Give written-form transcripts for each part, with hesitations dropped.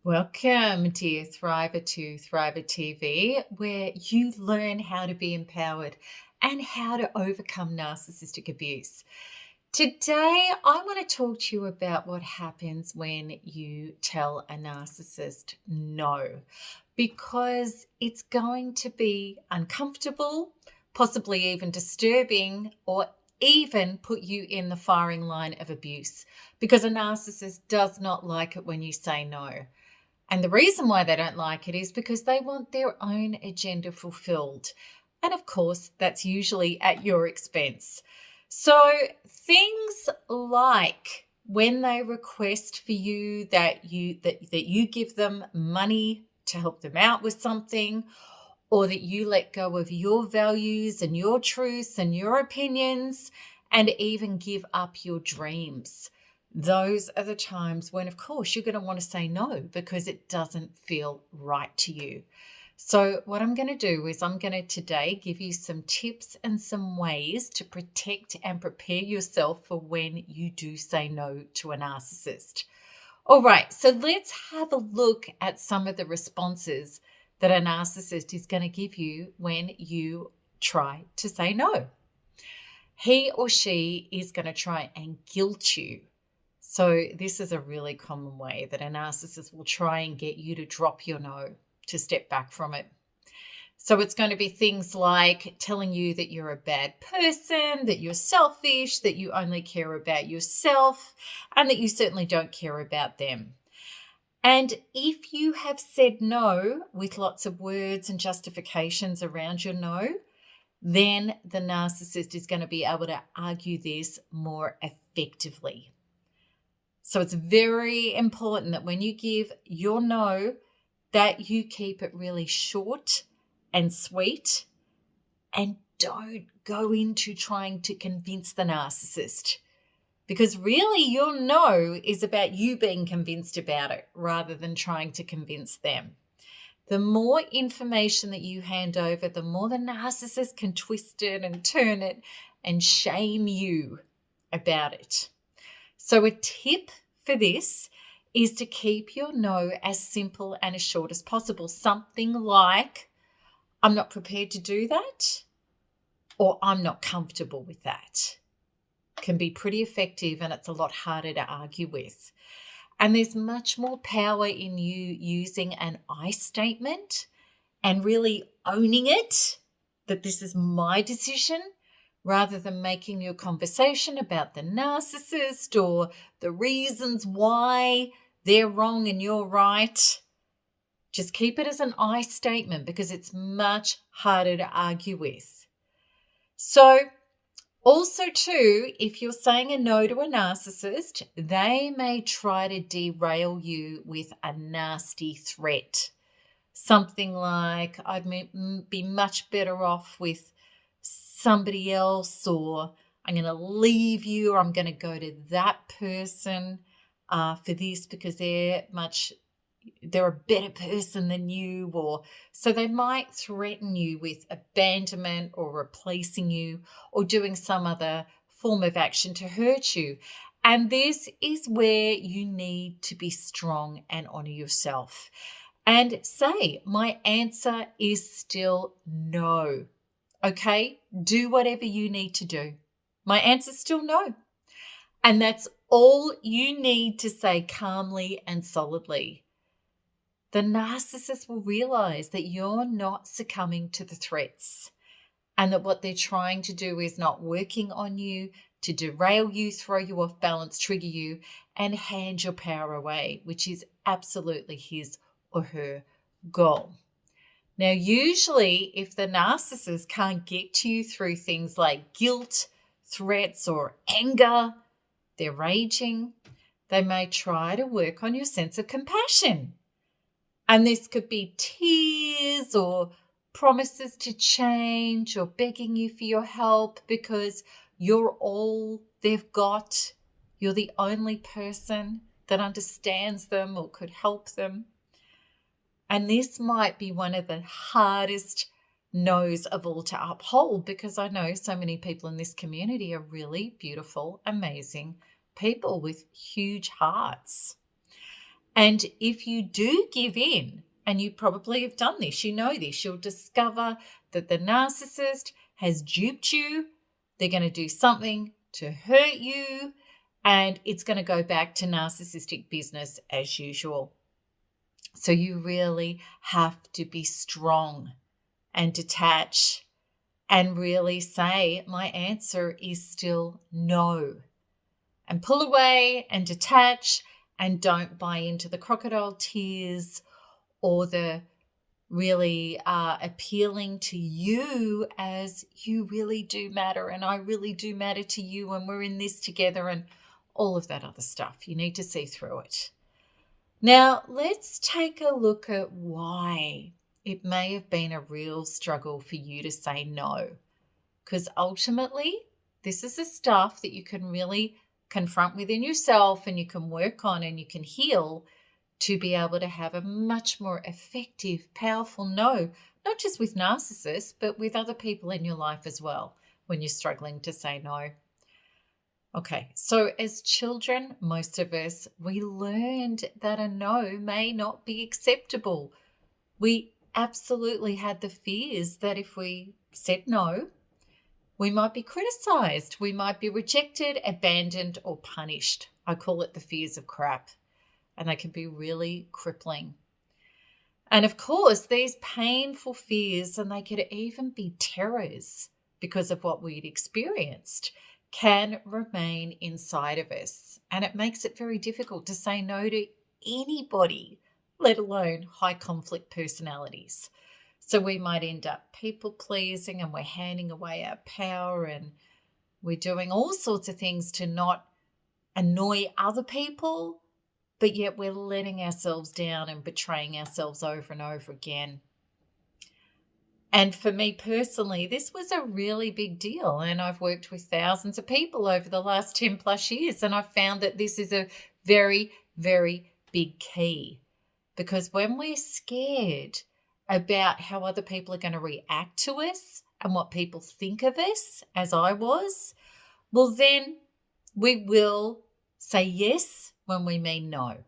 Welcome, dear Thriver to Thriver TV, where you learn how to be empowered and how to overcome narcissistic abuse. Today, I want to talk to you about what happens when you tell a narcissist no, because it's going to be uncomfortable, possibly even disturbing, or even put you in the firing line of abuse, because a narcissist does not like it when you say no. And the reason why they don't like it is because they want their own agenda fulfilled. And of course, that's usually at your expense. So things like when they request for you that you give them money to help them out with something, or that you let go of your values and your truths and your opinions, and even give up your dreams. Those are the times when, of course, you're going to want to say no because it doesn't feel right to you. So what I'm going to do is I'm going to today give you some tips and some ways to protect and prepare yourself for when you do say no to a narcissist. All right, so let's have a look at some of the responses that a narcissist is going to give you when you try to say no. He or she is going to try and guilt you. So this is a really common way that a narcissist will try and get you to drop your no, to step back from it. So it's going to be things like telling you that you're a bad person, that you're selfish, that you only care about yourself, and that you certainly don't care about them. And if you have said no with lots of words and justifications around your no, then the narcissist is going to be able to argue this more effectively. So it's very important that when you give your no, that you keep it really short and sweet, and don't go into trying to convince the narcissist, because really your no is about you being convinced about it rather than trying to convince them. The more information that you hand over, the more the narcissist can twist it and turn it and shame you about it. So a tip for this is to keep your no as simple and as short as possible. Something like, I'm not prepared to do that, or I'm not comfortable with that, can be pretty effective, and it's a lot harder to argue with. And there's much more power in you using an I statement and really owning it, that this is my decision, rather than making your conversation about the narcissist or the reasons why they're wrong and you're right. Just keep it as an I statement because it's much harder to argue with. So also too, if you're saying a no to a narcissist, they may try to derail you with a nasty threat. Something like, I'd be much better off with somebody else, or I'm going to leave you, or I'm going to go to that person for this because they're a better person than you. Or so they might threaten you with abandonment or replacing you or doing some other form of action to hurt you. And this is where you need to be strong and honor yourself and say, my answer is still no. Okay, do whatever you need to do. My answer's still no. And that's all you need to say calmly and solidly. The narcissist will realize that you're not succumbing to the threats, and that what they're trying to do is not working on you to derail you, throw you off balance, trigger you, and hand your power away, which is absolutely his or her goal. Now, usually if the narcissist can't get to you through things like guilt, threats, or anger, they're raging, they may try to work on your sense of compassion. And this could be tears or promises to change or begging you for your help because you're all they've got. You're the only person that understands them or could help them. And this might be one of the hardest no's of all to uphold, because I know so many people in this community are really beautiful, amazing people with huge hearts. And if you do give in, and you probably have done this, you know this, you'll discover that the narcissist has duped you. They're going to do something to hurt you, and it's going to go back to narcissistic business as usual. So you really have to be strong and detach and really say, my answer is still no. And pull away and detach, and don't buy into the crocodile tears or the really appealing to you as you really do matter and I really do matter to you and we're in this together and all of that other stuff. You need to see through it. Now, let's take a look at why it may have been a real struggle for you to say no. Because ultimately, this is the stuff that you can really confront within yourself and you can work on and you can heal to be able to have a much more effective, powerful no, not just with narcissists, but with other people in your life as well when you're struggling to say no. Okay, so as children, most of us, we learned that a no may not be acceptable. We absolutely had the fears that if we said no, we might be criticized, we might be rejected, abandoned, or punished. I call it the fears of crap, and they can be really crippling. And of course, these painful fears, and they could even be terrors because of what we'd experienced, can remain inside of us. And it makes it very difficult to say no to anybody, let alone high conflict personalities. So we might end up people pleasing and we're handing away our power and we're doing all sorts of things to not annoy other people, but yet we're letting ourselves down and betraying ourselves over and over again. And for me personally, this was a really big deal. And I've worked with thousands of people over the last 10 plus years. And I've found that this is a very, very big key. Because when we're scared about how other people are going to react to us and what people think of us, as I was, well, then we will say yes when we mean no,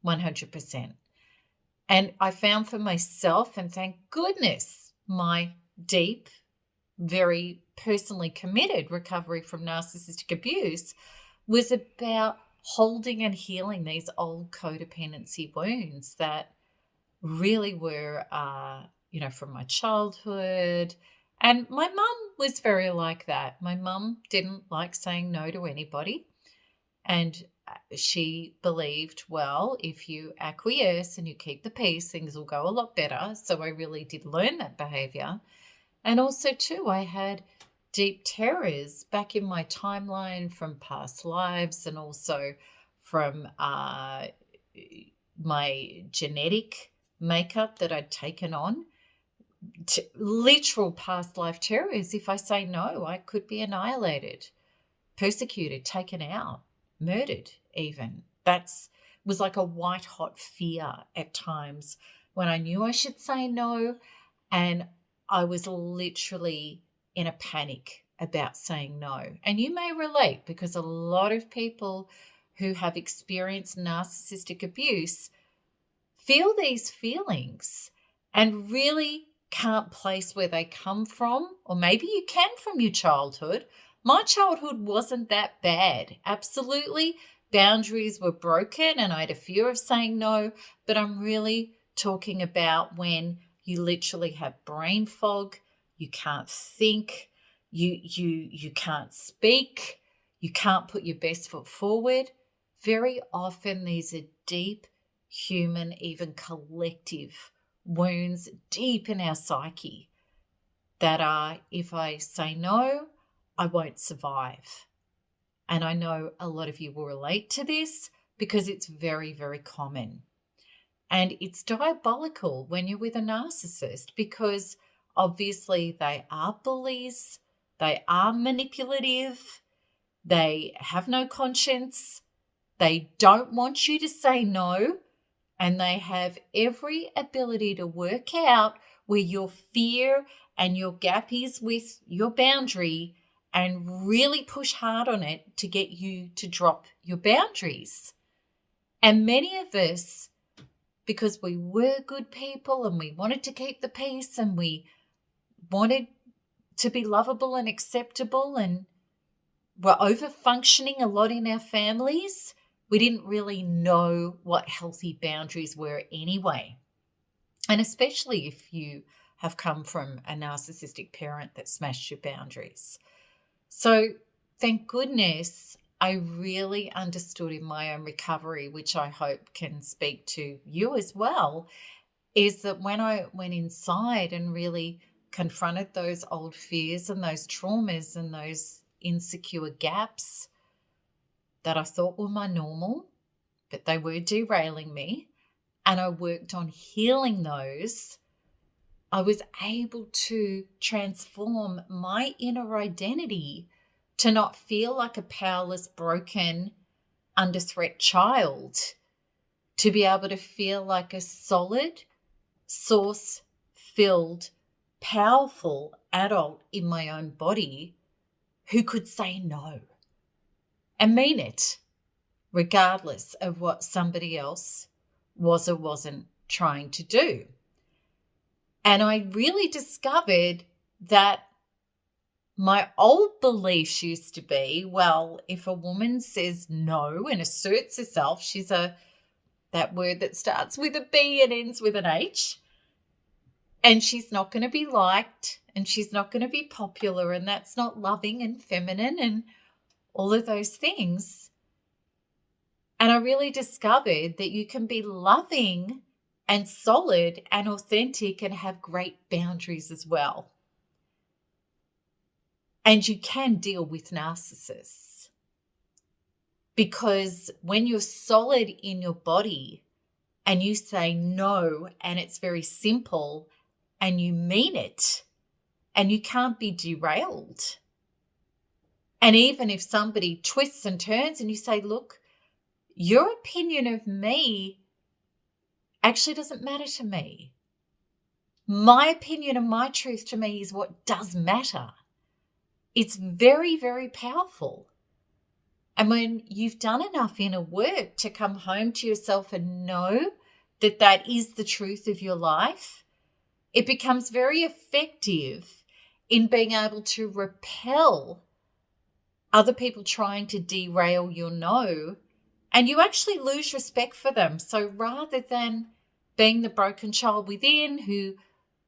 100%. And I found for myself, and thank goodness, my deep, very personally committed recovery from narcissistic abuse was about holding and healing these old codependency wounds that really were, from my childhood. And my mum was very like that. My mum didn't like saying no to anybody. And she believed, well, if you acquiesce and you keep the peace, things will go a lot better. So I really did learn that behavior. And also, too, I had deep terrors back in my timeline from past lives and also from my genetic makeup that I'd taken on. Literal past life terrors. If I say no, I could be annihilated, persecuted, taken out, murdered even. That was like a white hot fear at times when I knew I should say no, and I was literally in a panic about saying no. And you may relate because a lot of people who have experienced narcissistic abuse feel these feelings and really can't place where they come from, or maybe you can from your childhood. My childhood wasn't that bad. Absolutely, boundaries were broken and I had a fear of saying no, but I'm really talking about when you literally have brain fog, you can't think, you can't speak, you can't put your best foot forward. Very often these are deep human, even collective wounds deep in our psyche that are, if I say no, I won't survive. And I know a lot of you will relate to this because it's very, very common. And it's diabolical when you're with a narcissist because obviously they are bullies, they are manipulative, they have no conscience, they don't want you to say no, and they have every ability to work out where your fear and your gap is with your boundary and really push hard on it to get you to drop your boundaries. And many of us, because we were good people and we wanted to keep the peace and we wanted to be lovable and acceptable and were over functioning a lot in our families, we didn't really know what healthy boundaries were anyway. And especially if you have come from a narcissistic parent that smashed your boundaries. So thank goodness I really understood in my own recovery, which I hope can speak to you as well, is that when I went inside and really confronted those old fears and those traumas and those insecure gaps that I thought were my normal, but they were derailing me, and I worked on healing those, I was able to transform my inner identity to not feel like a powerless, broken, under threat child, to be able to feel like a solid, source-filled, powerful adult in my own body who could say no and mean it, regardless of what somebody else was or wasn't trying to do. And I really discovered that my old beliefs used to be, well, if a woman says no and asserts herself, she's that word that starts with a B and ends with an H, and she's not going to be liked and she's not going to be popular, and that's not loving and feminine and all of those things. And I really discovered that you can be loving and solid and authentic and have great boundaries as well. And you can deal with narcissists, because when you're solid in your body and you say no and it's very simple and you mean it and you can't be derailed. And even if somebody twists and turns and you say, look, your opinion of me actually doesn't matter to me. My opinion and my truth to me is what does matter. It's very, very powerful. And when you've done enough inner work to come home to yourself and know that that is the truth of your life, it becomes very effective in being able to repel other people trying to derail your no, and you actually lose respect for them. So rather than being the broken child within who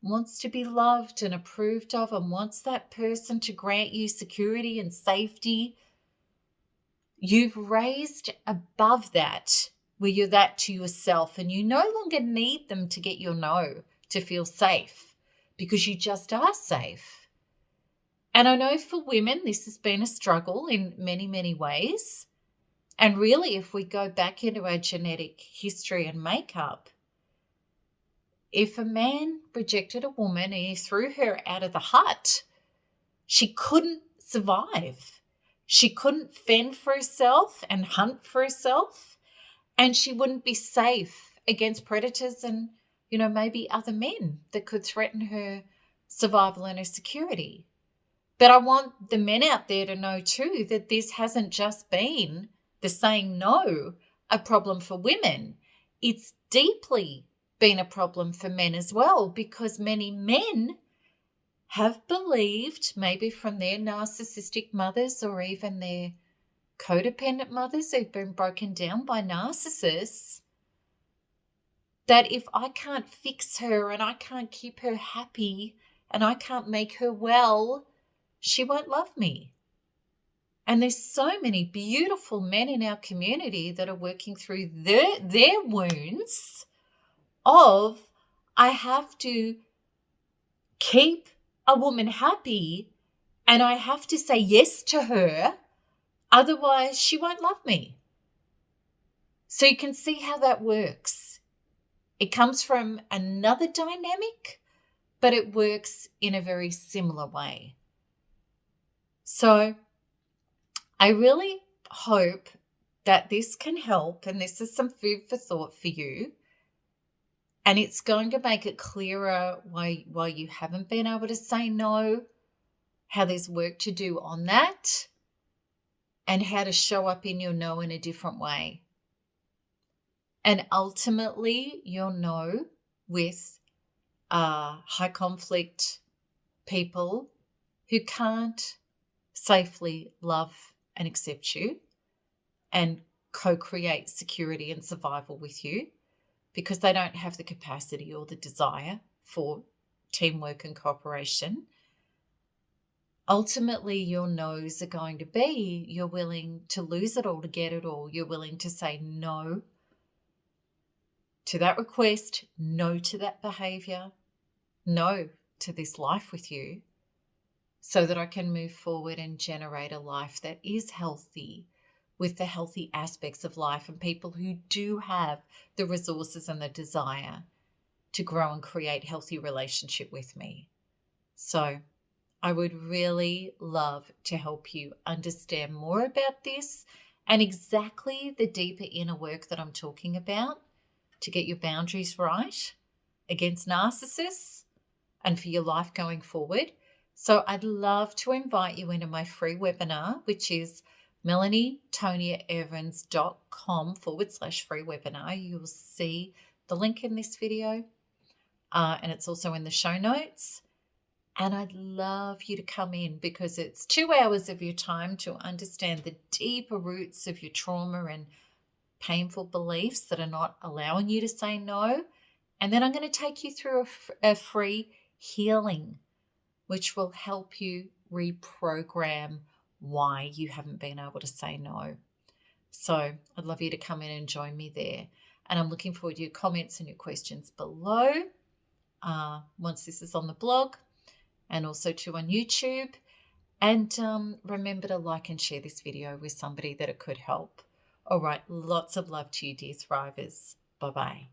wants to be loved and approved of and wants that person to grant you security and safety, you've raised above that, where you're that to yourself and you no longer need them to get your no to feel safe, because you just are safe. And I know for women, this has been a struggle in many, many ways. And really, if we go back into our genetic history and makeup, if a man rejected a woman and he threw her out of the hut, she couldn't survive. She couldn't fend for herself and hunt for herself, and she wouldn't be safe against predators and, maybe other men that could threaten her survival and her security. But I want the men out there to know too that this hasn't just been the saying no a problem for women. It's deeply been a problem for men as well, because many men have believed, maybe from their narcissistic mothers or even their codependent mothers who've been broken down by narcissists, that if I can't fix her and I can't keep her happy and I can't make her well, she won't love me. And there's so many beautiful men in our community that are working through their wounds of, I have to keep a woman happy and I have to say yes to her, otherwise she won't love me. So you can see how that works. It comes from another dynamic, but it works in a very similar way. So I really hope that this can help, and this is some food for thought for you. And it's going to make it clearer why you haven't been able to say no, how there's work to do on that, and how to show up in your no in a different way. And ultimately, you'll know with high conflict people who can't safely love and accept you and co-create security and survival with you because they don't have the capacity or the desire for teamwork and cooperation. Ultimately, your no's are going to be you're willing to lose it all to get it all. You're willing to say no to that request, no to that behavior, no to this life with you, so that I can move forward and generate a life that is healthy with the healthy aspects of life and people who do have the resources and the desire to grow and create healthy relationship with me. So I would really love to help you understand more about this and exactly the deeper inner work that I'm talking about to get your boundaries right against narcissists and for your life going forward. So I'd love to invite you into my free webinar, which is melanietoniaevans.com/free webinar. You'll see the link in this video and it's also in the show notes. And I'd love you to come in because it's 2 hours of your time to understand the deeper roots of your trauma and painful beliefs that are not allowing you to say no. And then I'm going to take you through a free healing, which will help you reprogram why you haven't been able to say no. So I'd love you to come in and join me there. And I'm looking forward to your comments and your questions below once this is on the blog and also too on YouTube. And remember to like and share this video with somebody that it could help. All right, lots of love to you, dear Thrivers. Bye-bye.